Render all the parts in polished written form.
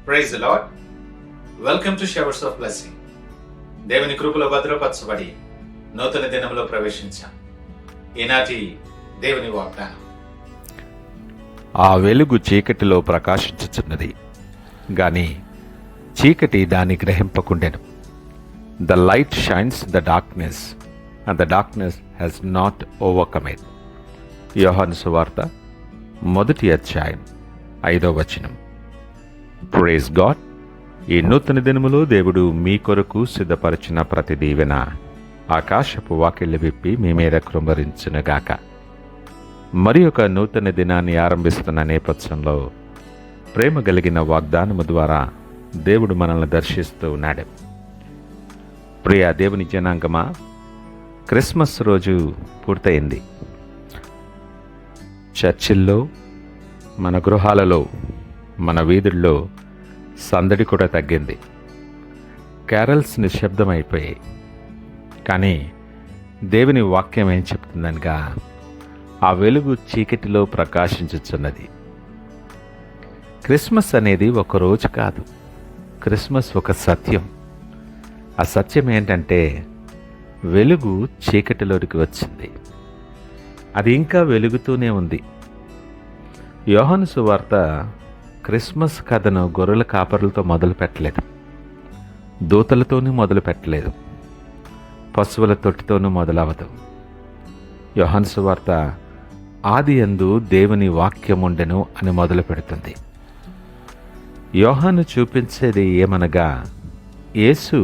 Praise the Lord. Welcome to showers of blessing. దేవుని కృపలో భద్రపరచబడి నూతన దినంలో ప్రవేశించాం. ఈనాటి దేవుని వాగ్దానం. ఆ వెలుగు చీకటిలో ప్రకాశించుచున్నది, గాని చీకటి దాన్ని గ్రహింపకుండెను. The light shines the darkness and the darkness has not overcome it. యోహాను సువార్త 1వ అధ్యాయం 5వ వచనం. Praise God. ఈ నూతన దినములో దేవుడు మీ కొరకు సిద్ధపరిచిన ప్రతి దీవెన ఆకాశపు వాకిళ్ళు విప్పి మీ మీద కృంభరించునుగాక. మరి ఒక నూతన దినాన్ని ఆరంభిస్తున్న నేపథ్యంలో ప్రేమ కలిగిన వాగ్దానము ద్వారా దేవుడు మనల్ని దర్శిస్తూ ఉన్నాడు. ప్రియ దేవుని జనాంగమా, క్రిస్మస్ రోజు పూర్తయింది. చర్చిల్లో, మన గృహాలలో, మన వీధుల్లో సందడి కూడా తగ్గింది. క్యారల్స్ నిశ్శబ్దమైపోయాయి. కానీ దేవుని వాక్యం ఏం చెప్తుందనగా, ఆ వెలుగు చీకటిలో ప్రకాశించుచున్నది. క్రిస్మస్ అనేది ఒక రోజు కాదు, క్రిస్మస్ ఒక సత్యం. ఆ సత్యం ఏంటంటే, వెలుగు చీకటిలోకి వచ్చింది, అది ఇంకా వెలుగుతూనే ఉంది. యోహాను సువార్త క్రిస్మస్ కథను గొర్రెల కాపరులతో మొదలు పెట్టలేదు, దూతలతోనూ మొదలు పెట్టలేదు, పశువుల తొట్టితోనూ మొదలవదు. యోహాను సువార్త ఆదియందు దేవుని వాక్యముండెను అని మొదలు పెడుతుంది. యోహాను చూపించేది ఏమనగా, యేసు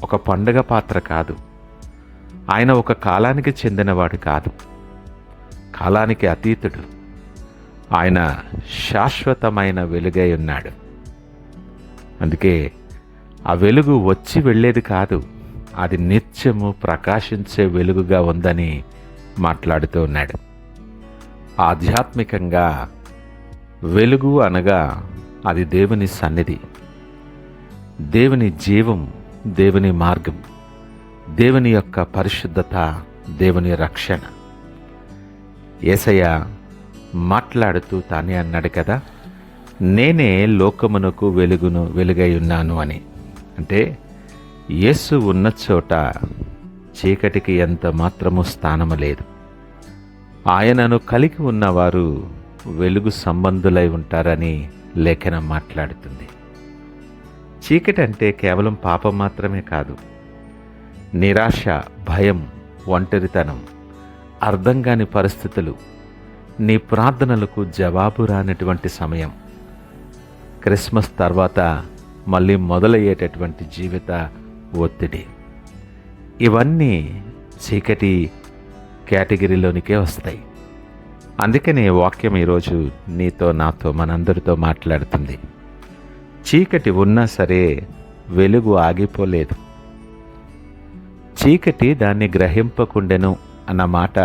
ఒక పండగ పాత్ర కాదు, ఆయన ఒక కాలానికి చెందినవాడు కాదు, కాలానికి అతీతుడు. ఆయన శాశ్వతమైన వెలుగై ఉన్నాడు. అందుకే ఆ వెలుగు వచ్చి వెళ్ళేది కాదు, అది నిత్యము ప్రకాశించే వెలుగుగా ఉందని మాట్లాడుతూ ఉన్నాడు. ఆధ్యాత్మికంగా వెలుగు అనగా అది దేవుని సన్నిధి, దేవుని జీవం, దేవుని మార్గం, దేవుని యొక్క పరిశుద్ధత, దేవుని రక్షణ. యేసయ్య మాట్లాడుతూ తానే అన్నాడు కదా, నేనే లోకమునకు వెలుగై ఉన్నాను అని. అంటే యేసు ఉన్న చోట చీకటికి ఎంత మాత్రము స్థానము లేదు. ఆయనను కలిగి ఉన్నవారు వెలుగు సంబంధులై ఉంటారని లేఖనం మాట్లాడుతుంది. చీకటి అంటే కేవలం పాపం మాత్రమే కాదు, నిరాశ, భయం, ఒంటరితనం, అర్థం కాని పరిస్థితులు, నీ ప్రార్థనలకు జవాబు రానటువంటి సమయం, క్రిస్మస్ తర్వాత మళ్ళీ మొదలయ్యేటటువంటి జీవిత ఒత్తిడి, ఇవన్నీ చీకటి కేటగిరీలోనికే వస్తాయి. అందుకనే వాక్యం ఈరోజు నీతో, నాతో, మనందరితో మాట్లాడుతుంది. చీకటి ఉన్నా సరే వెలుగు ఆగిపోలేదు. చీకటి దాన్ని గ్రహింపకుండెను అన్న మాట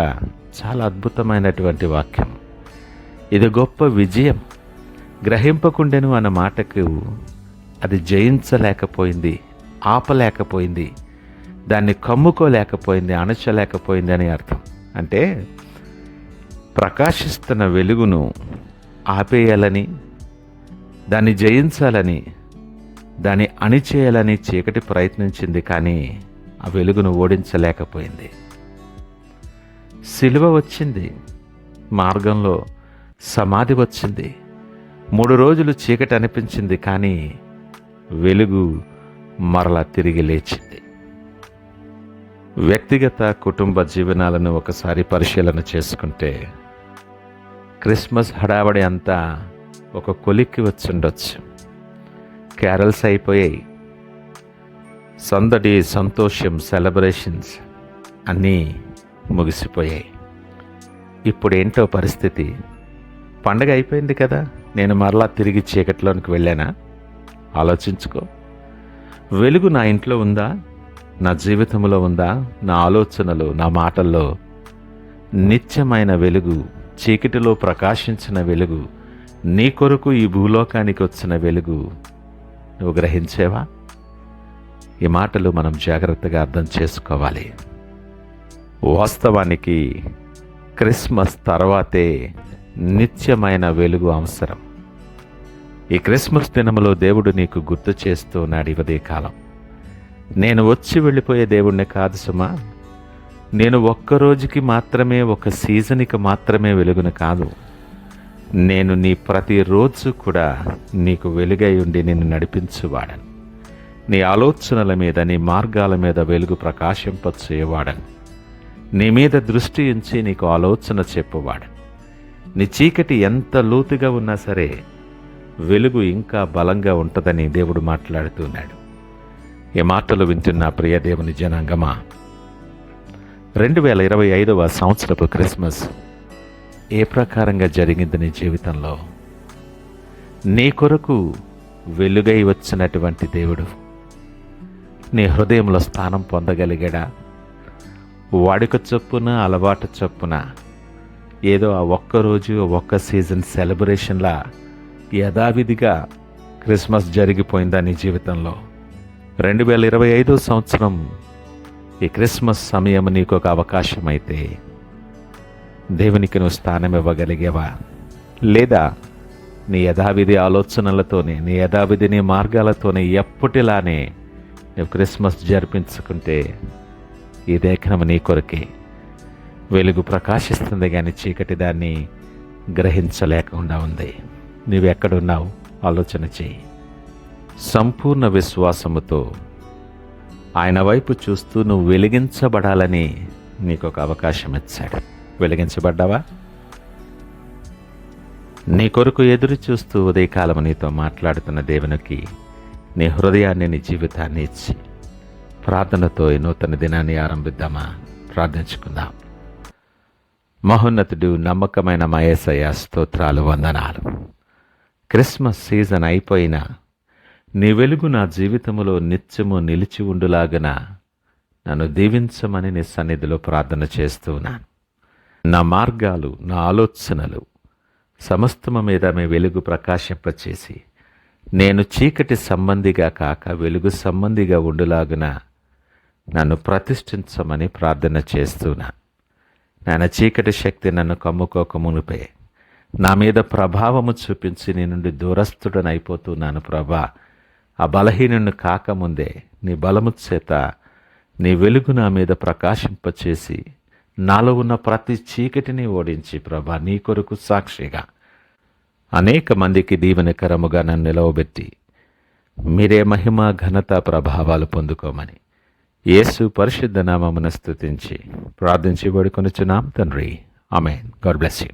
చాలా అద్భుతమైనటువంటి వాక్యం. ఇది గొప్ప విజయం. గ్రహింపకుండెను అన్న మాటకు అది జయించలేకపోయింది, ఆపలేకపోయింది, దాన్ని కమ్ముకోలేకపోయింది, అణచలేకపోయింది అని అర్థం. అంటే ప్రకాశిస్తున్న వెలుగును ఆపేయాలని, దాన్ని జయించాలని, దాన్ని అణిచేయాలని చీకటి ప్రయత్నించింది, కానీ ఆ వెలుగును ఓడించలేకపోయింది. సిలువ వచ్చింది, మార్గంలో సమాధి వచ్చింది, 3 రోజులు చీకటి అనిపించింది, కానీ వెలుగు మరలా తిరిగి లేచింది. వ్యక్తిగత, కుటుంబ జీవనాలను ఒకసారి పరిశీలన చేసుకుంటే, క్రిస్మస్ హడావడి అంతా ఒక కొలిక్కి వచ్చుండొచ్చు. క్యారల్స్ అయిపోయాయి, సందడి, సంతోషం, సెలబ్రేషన్స్ అన్నీ ముగిసిపోయాయి. ఇప్పుడేంటో పరిస్థితి? పండగ అయిపోయింది కదా, నేను మరలా తిరిగి చీకటిలోనికి వెళ్ళానా? ఆలోచించుకో. వెలుగు నా ఇంట్లో ఉందా? నా జీవితంలో ఉందా? నా ఆలోచనలు, నా మాటల్లో నిత్యమైన వెలుగు, చీకటిలో ప్రకాశించిన వెలుగు, నీ కొరకు ఈ భూలోకానికి వచ్చిన వెలుగు నువ్వు గ్రహించేవా? ఈ మాటలు మనం జాగ్రత్తగా అర్థం చేసుకోవాలి. వాస్తవానికి క్రిస్మస్ తర్వాతే నిత్యమైన వెలుగు అవసరం. ఈ క్రిస్మస్ దినములో దేవుడు నీకు గుర్తు చేస్తూ ఉన్నాడు. ఈ ఉదయకాలం నేను వచ్చి వెళ్ళిపోయే దేవుణ్ణి కాదు సుమా, నేను ఒక్కరోజుకి మాత్రమే, ఒక సీజన్కి మాత్రమే వెలుగును కాదు, నేను నీ ప్రతిరోజు కూడా నీకు వెలుగై ఉండి నిన్ను నడిపించువాడను. నీ ఆలోచనల మీద, నీ మార్గాల మీద వెలుగు ప్రకాశింపచేయవాడను. నీ మీద దృష్టి ఉంచి నీకు ఆలోచన చెప్పువాడను. నీ చీకటి ఎంత లోతుగా ఉన్నా సరే వెలుగు ఇంకా బలంగా ఉంటుందని దేవుడు మాట్లాడుతున్నాడు. ఈ మాటలు వింటున్న ప్రియ దేవుని జనాంగమా, 2025వ సంవత్సరపు క్రిస్మస్ ఏ ప్రకారంగా జరిగింది నీ జీవితంలో? నీ కొరకు వెలుగై వచ్చినటువంటి దేవుడు నీ హృదయంలో స్థానం పొందగలిగాడా? వాడుక చొప్పున, అలవాటు చొప్పున ఏదో ఆ ఒక్కరోజు, ఒక్క సీజన్ సెలబ్రేషన్లా యథావిధిగా క్రిస్మస్ జరిగిపోయిందా నీ జీవితంలో? 2025 సంవత్సరం ఈ క్రిస్మస్ సమయం నీకు ఒక అవకాశం అయితే దేవునికి నువ్వు స్థానం ఇవ్వగలిగేవా? లేదా నీ యథావిధి ఆలోచనలతోనే, నీ యథావిధి నీ మార్గాలతోనే ఎప్పటిలానే నువ్వు క్రిస్మస్ జరిపించుకుంటే ఈ దేఖనం నీ కొరకే. వెలుగు ప్రకాశిస్తుంది కానీ చీకటి దాన్ని గ్రహించలేకుండా ఉంది. నీవెక్కడున్నావు ఆలోచన చేయి. సంపూర్ణ విశ్వాసముతో ఆయన వైపు చూస్తూ నువ్వు వెలిగించబడాలని నీకు ఒక అవకాశం ఇచ్చాడు. వెలిగించబడ్డావా? నీ కొరకు ఎదురు చూస్తూ ఉదయకాలం నీతో మాట్లాడుతున్న దేవునికి నీ హృదయాన్ని, నీ జీవితాన్ని ఇచ్చి ప్రార్థనతో ఈ నూతన దినాన్ని ఆరంభిద్దామా? ప్రార్థించుకుందాం. మహోన్నతుడు, నమ్మకమైన మా యేసయ్య, స్తోత్రాలు, వందనాలు. క్రిస్మస్ సీజన్ అయిపోయినా నీ వెలుగు నా జీవితంలో నిత్యము నిలిచి ఉండులాగన నన్ను దీవించమని నీ సన్నిధిలో ప్రార్థన చేస్తూ ఉన్నాను. నా మార్గాలు, నా ఆలోచనలు సమస్తము మీద మీ వెలుగు ప్రకాశింపచేసి నేను చీకటి సంబంధిగా కాక వెలుగు సంబంధిగా ఉండులాగున నన్ను ప్రతిష్ఠించమని ప్రార్థన చేస్తున్నా. నాయన, చీకటి శక్తి నన్ను కమ్ముకోక మునిపే నా మీద ప్రభావము చూపించి నీ నుండి దూరస్థుడనైపోతున్నాను ప్రభా. ఆ బలహీనుని కాకముందే నీ బలము చేత నీ వెలుగు నా మీద ప్రకాశింపచేసి నాలో ఉన్న ప్రతి చీకటిని ఓడించి ప్రభా నీ కొరకు సాక్షిగా అనేక మందికి దీవెనకరముగా నన్ను నిలవబెట్టి మీరే మహిమ, ఘనత, ప్రభావాలు పొందుకోమని యేసు పరిశుద్ధ నామమున స్తుతించి ప్రార్థించి వేడుకొనుచున్నాం తండ్రి. ఆమేన్. God bless you.